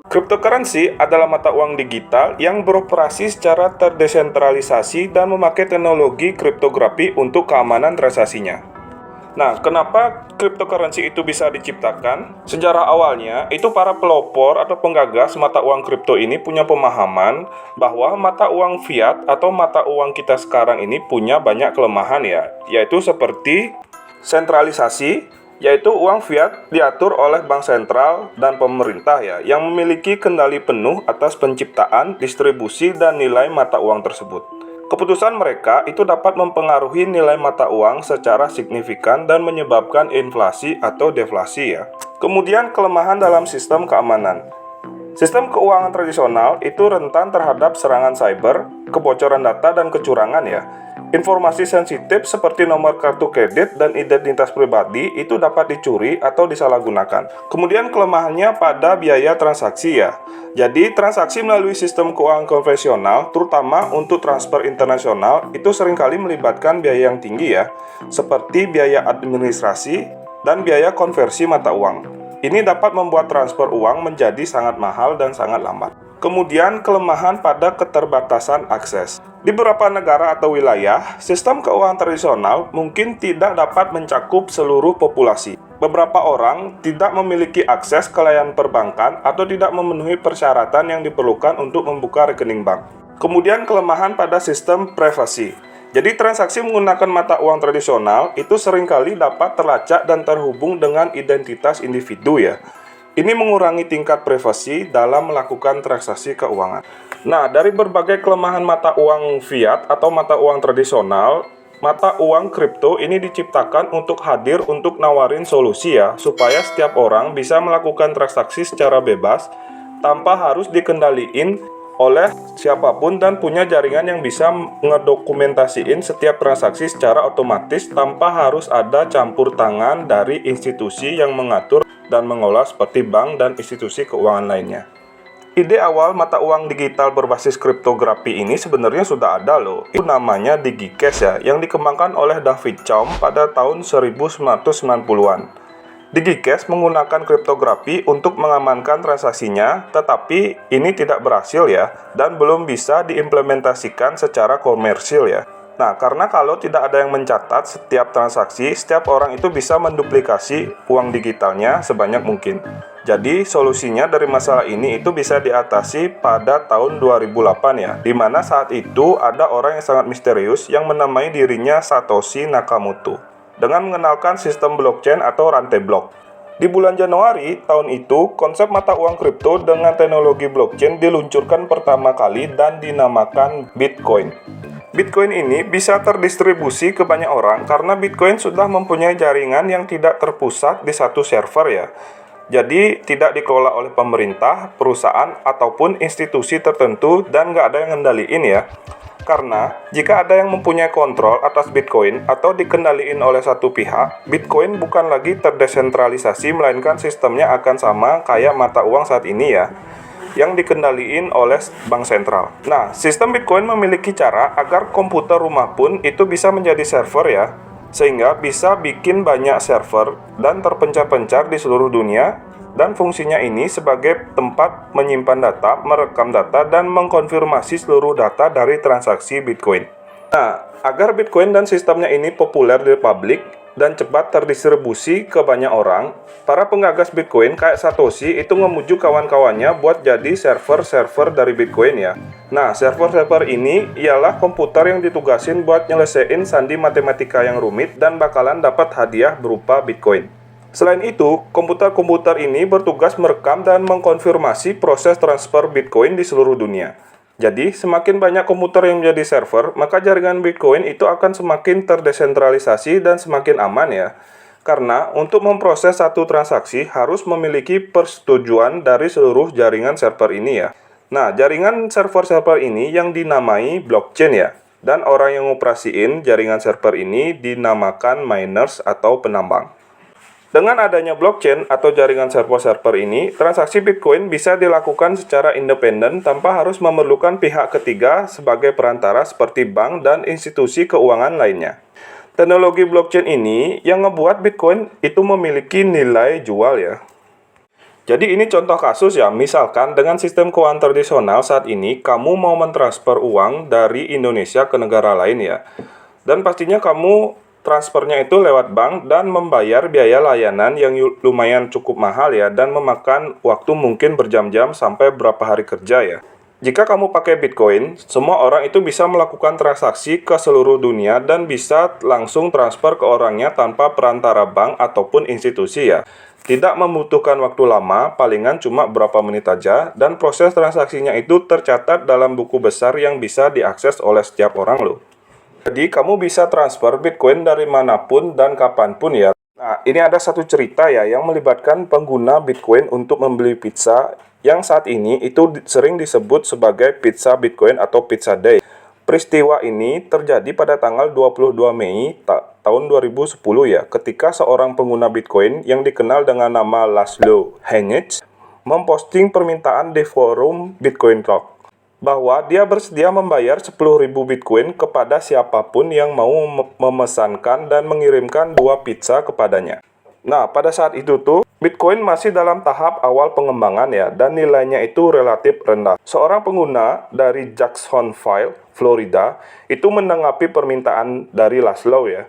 Cryptocurrency adalah mata uang digital yang beroperasi secara terdesentralisasi dan memakai teknologi kriptografi untuk keamanan transaksinya. Nah, kenapa cryptocurrency itu bisa diciptakan? Sejarah awalnya, itu para pelopor atau penggagas mata uang kripto ini punya pemahaman bahwa mata uang fiat atau mata uang kita sekarang ini punya banyak kelemahan ya, yaitu seperti sentralisasi, yaitu uang fiat diatur oleh bank sentral dan pemerintah ya, yang memiliki kendali penuh atas penciptaan, distribusi, dan nilai mata uang tersebut. Keputusan mereka itu dapat mempengaruhi nilai mata uang secara signifikan dan menyebabkan inflasi atau deflasi ya. Kemudian kelemahan dalam sistem keamanan. Sistem keuangan tradisional itu rentan terhadap serangan cyber, kebocoran data, dan kecurangan ya. Informasi sensitif seperti nomor kartu kredit dan identitas pribadi itu dapat dicuri atau disalahgunakan. Kemudian kelemahannya pada biaya transaksi ya. Jadi transaksi melalui sistem keuangan konvensional, terutama untuk transfer internasional, itu seringkali melibatkan biaya yang tinggi ya, seperti biaya administrasi dan biaya konversi mata uang. Ini dapat membuat transfer uang menjadi sangat mahal dan sangat lambat. Kemudian kelemahan pada keterbatasan akses. Di beberapa negara atau wilayah, sistem keuangan tradisional mungkin tidak dapat mencakup seluruh populasi. Beberapa orang tidak memiliki akses ke layanan perbankan atau tidak memenuhi persyaratan yang diperlukan untuk membuka rekening bank. Kemudian kelemahan pada sistem privasi. Jadi transaksi menggunakan mata uang tradisional itu seringkali dapat terlacak dan terhubung dengan identitas individu ya. Ini mengurangi tingkat privasi dalam melakukan transaksi keuangan. Nah, dari berbagai kelemahan mata uang fiat atau mata uang tradisional, mata uang kripto ini diciptakan untuk hadir untuk nawarin solusi ya, supaya setiap orang bisa melakukan transaksi secara bebas tanpa harus dikendaliin oleh siapapun dan punya jaringan yang bisa ngedokumentasiin setiap transaksi secara otomatis tanpa harus ada campur tangan dari institusi yang mengatur dan mengolah seperti bank dan institusi keuangan lainnya. Ide awal mata uang digital berbasis kriptografi ini sebenarnya sudah ada loh. Itu namanya DigiCash ya, yang dikembangkan oleh David Chaum pada tahun 1990-an. DigiCash menggunakan kriptografi untuk mengamankan transaksinya, tetapi ini tidak berhasil ya, dan belum bisa diimplementasikan secara komersil ya. Nah, karena kalau tidak ada yang mencatat setiap transaksi, setiap orang itu bisa menduplikasi uang digitalnya sebanyak mungkin. Jadi, solusinya dari masalah ini itu bisa diatasi pada tahun 2008 ya, di mana saat itu ada orang yang sangat misterius yang menamai dirinya Satoshi Nakamoto dengan mengenalkan sistem blockchain atau rantai blok. Di bulan Januari tahun itu, konsep mata uang kripto dengan teknologi blockchain diluncurkan pertama kali dan dinamakan Bitcoin. Bitcoin ini bisa terdistribusi ke banyak orang karena Bitcoin sudah mempunyai jaringan yang tidak terpusat di satu server ya. Jadi tidak dikelola oleh pemerintah, perusahaan, ataupun institusi tertentu dan nggak ada yang ngendaliin ya. Karena jika ada yang mempunyai kontrol atas Bitcoin atau dikendaliin oleh satu pihak, Bitcoin bukan lagi terdesentralisasi melainkan sistemnya akan sama kayak mata uang saat ini ya, yang dikendaliin oleh bank sentral. Nah, sistem Bitcoin memiliki cara agar komputer rumah pun itu bisa menjadi server ya, sehingga bisa bikin banyak server dan terpencar-pencar di seluruh dunia, dan fungsinya ini sebagai tempat menyimpan data, merekam data, dan mengkonfirmasi seluruh data dari transaksi Bitcoin. Nah, agar Bitcoin dan sistemnya ini populer di publik dan cepat terdistribusi ke banyak orang, para penggagas Bitcoin kayak Satoshi itu memujuk kawan-kawannya buat jadi server-server dari Bitcoin ya. Nah, server-server ini ialah komputer yang ditugasin buat nyelesain sandi matematika yang rumit dan bakalan dapat hadiah berupa Bitcoin. Selain itu, komputer-komputer ini bertugas merekam dan mengkonfirmasi proses transfer Bitcoin di seluruh dunia. Jadi, semakin banyak komputer yang menjadi server, maka jaringan Bitcoin itu akan semakin terdesentralisasi dan semakin aman ya. Karena untuk memproses satu transaksi harus memiliki persetujuan dari seluruh jaringan server ini ya. Nah, jaringan server-server ini yang dinamai blockchain ya. Dan orang yang ngoperasiin jaringan server ini dinamakan miners atau penambang. Dengan adanya blockchain atau jaringan server-server ini, transaksi Bitcoin bisa dilakukan secara independen tanpa harus memerlukan pihak ketiga sebagai perantara seperti bank dan institusi keuangan lainnya. Teknologi blockchain ini yang ngebuat Bitcoin itu memiliki nilai jual ya. Jadi ini contoh kasus ya, misalkan dengan sistem keuangan tradisional saat ini, kamu mau mentransfer uang dari Indonesia ke negara lain ya. Dan pastinya kamu transfernya itu lewat bank dan membayar biaya layanan yang lumayan cukup mahal ya, dan memakan waktu mungkin berjam-jam sampai berapa hari kerja ya. Jika kamu pakai Bitcoin, semua orang itu bisa melakukan transaksi ke seluruh dunia dan bisa langsung transfer ke orangnya tanpa perantara bank ataupun institusi ya. Tidak membutuhkan waktu lama, palingan cuma berapa menit aja, dan proses transaksinya itu tercatat dalam buku besar yang bisa diakses oleh setiap orang loh. Jadi kamu bisa transfer Bitcoin dari manapun dan kapanpun ya. Nah, ini ada satu cerita ya yang melibatkan pengguna Bitcoin untuk membeli pizza yang saat ini itu sering disebut sebagai pizza Bitcoin atau Pizza Day. Peristiwa ini terjadi pada tanggal 22 Mei tahun 2010 ya, ketika seorang pengguna Bitcoin yang dikenal dengan nama Laszlo Hanyecz memposting permintaan di forum Bitcoin Talk bahwa dia bersedia membayar 10.000 Bitcoin kepada siapapun yang mau memesankan dan mengirimkan 2 pizza kepadanya. Nah, pada saat itu tuh, Bitcoin masih dalam tahap awal pengembangan ya, dan nilainya itu relatif rendah. Seorang pengguna dari Jacksonville, Florida, itu menanggapi permintaan dari Laszlo ya,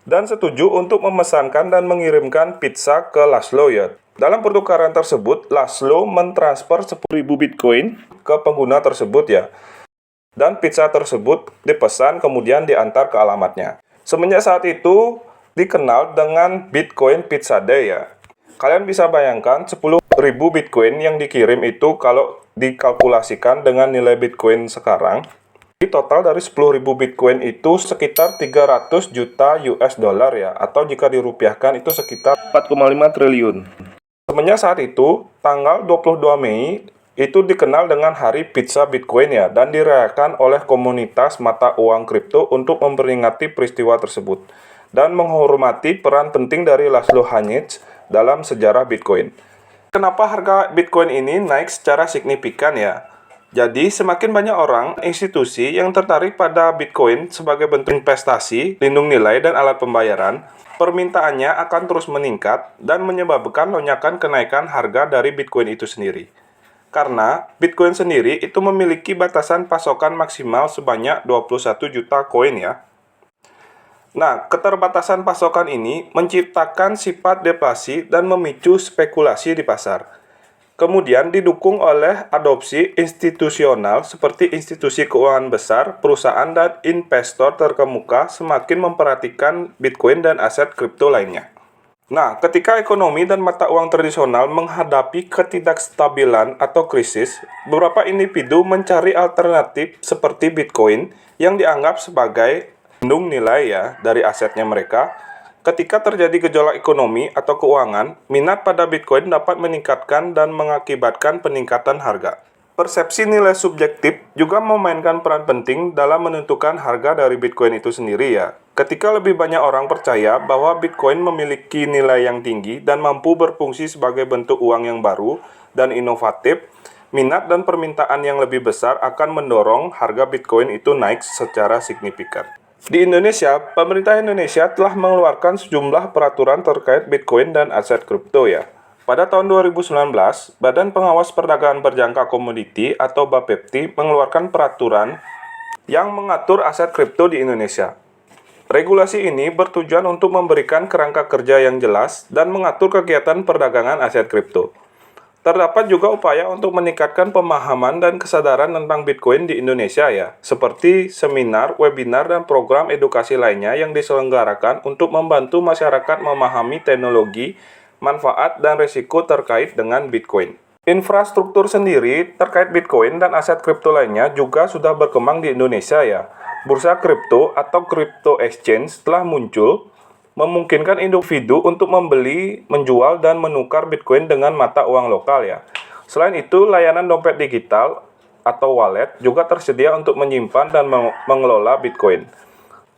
dan setuju untuk memesankan dan mengirimkan pizza ke Laszlo ya. Dalam pertukaran tersebut, Laszlo mentransfer 10.000 Bitcoin ke pengguna tersebut ya, dan pizza tersebut dipesan kemudian diantar ke alamatnya. Semenjak saat itu dikenal dengan Bitcoin Pizza Day ya. Kalian bisa bayangkan 10.000 Bitcoin yang dikirim itu kalau dikalkulasikan dengan nilai Bitcoin sekarang, di total dari 10.000 Bitcoin itu sekitar 300 juta US dollar ya, atau jika dirupiahkan itu sekitar 4,5 triliun. Semenjak saat itu, tanggal 22 Mei itu dikenal dengan Hari Pizza Bitcoin ya, dan dirayakan oleh komunitas mata uang kripto untuk memperingati peristiwa tersebut dan menghormati peran penting dari Laszlo Hanyecz dalam sejarah Bitcoin. Kenapa harga Bitcoin ini naik secara signifikan ya? Jadi semakin banyak orang, institusi yang tertarik pada Bitcoin sebagai bentuk investasi, lindung nilai, dan alat pembayaran, permintaannya akan terus meningkat dan menyebabkan lonjakan kenaikan harga dari Bitcoin itu sendiri. Karena Bitcoin sendiri itu memiliki batasan pasokan maksimal sebanyak 21 juta koin ya. Nah, keterbatasan pasokan ini menciptakan sifat deflasi dan memicu spekulasi di pasar. Kemudian didukung oleh adopsi institusional seperti institusi keuangan besar, perusahaan, dan investor terkemuka semakin memperhatikan Bitcoin dan aset kripto lainnya. Nah, ketika ekonomi dan mata uang tradisional menghadapi ketidakstabilan atau krisis, beberapa individu mencari alternatif seperti Bitcoin yang dianggap sebagai lindung nilai ya dari asetnya mereka. Ketika terjadi gejolak ekonomi atau keuangan, minat pada Bitcoin dapat meningkatkan dan mengakibatkan peningkatan harga. Persepsi nilai subjektif juga memainkan peran penting dalam menentukan harga dari Bitcoin itu sendiri ya. Ketika lebih banyak orang percaya bahwa Bitcoin memiliki nilai yang tinggi dan mampu berfungsi sebagai bentuk uang yang baru dan inovatif, minat dan permintaan yang lebih besar akan mendorong harga Bitcoin itu naik secara signifikan. Di Indonesia, pemerintah Indonesia telah mengeluarkan sejumlah peraturan terkait Bitcoin dan aset kripto ya. Pada tahun 2019, Badan Pengawas Perdagangan Berjangka Komoditi atau Bapepti mengeluarkan peraturan yang mengatur aset kripto di Indonesia. Regulasi ini bertujuan untuk memberikan kerangka kerja yang jelas dan mengatur kegiatan perdagangan aset kripto. Terdapat juga upaya untuk meningkatkan pemahaman dan kesadaran tentang Bitcoin di Indonesia ya, seperti seminar, webinar, dan program edukasi lainnya yang diselenggarakan untuk membantu masyarakat memahami teknologi, manfaat, dan risiko terkait dengan Bitcoin. Infrastruktur sendiri terkait Bitcoin dan aset kripto lainnya juga sudah berkembang di Indonesia ya. Bursa kripto atau crypto exchange telah muncul, memungkinkan individu untuk membeli, menjual, dan menukar Bitcoin dengan mata uang lokal ya. Selain itu, layanan dompet digital atau wallet juga tersedia untuk menyimpan dan mengelola Bitcoin.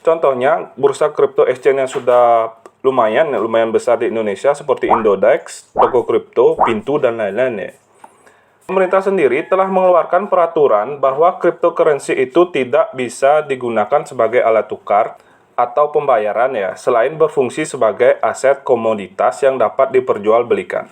Contohnya, bursa kripto exchange yang sudah lumayan besar di Indonesia seperti Indodex, Toko Kripto, Pintu, dan lain-lain ya. Pemerintah sendiri telah mengeluarkan peraturan bahwa cryptocurrency itu tidak bisa digunakan sebagai alat tukar atau pembayaran ya, selain berfungsi sebagai aset komoditas yang dapat diperjualbelikan.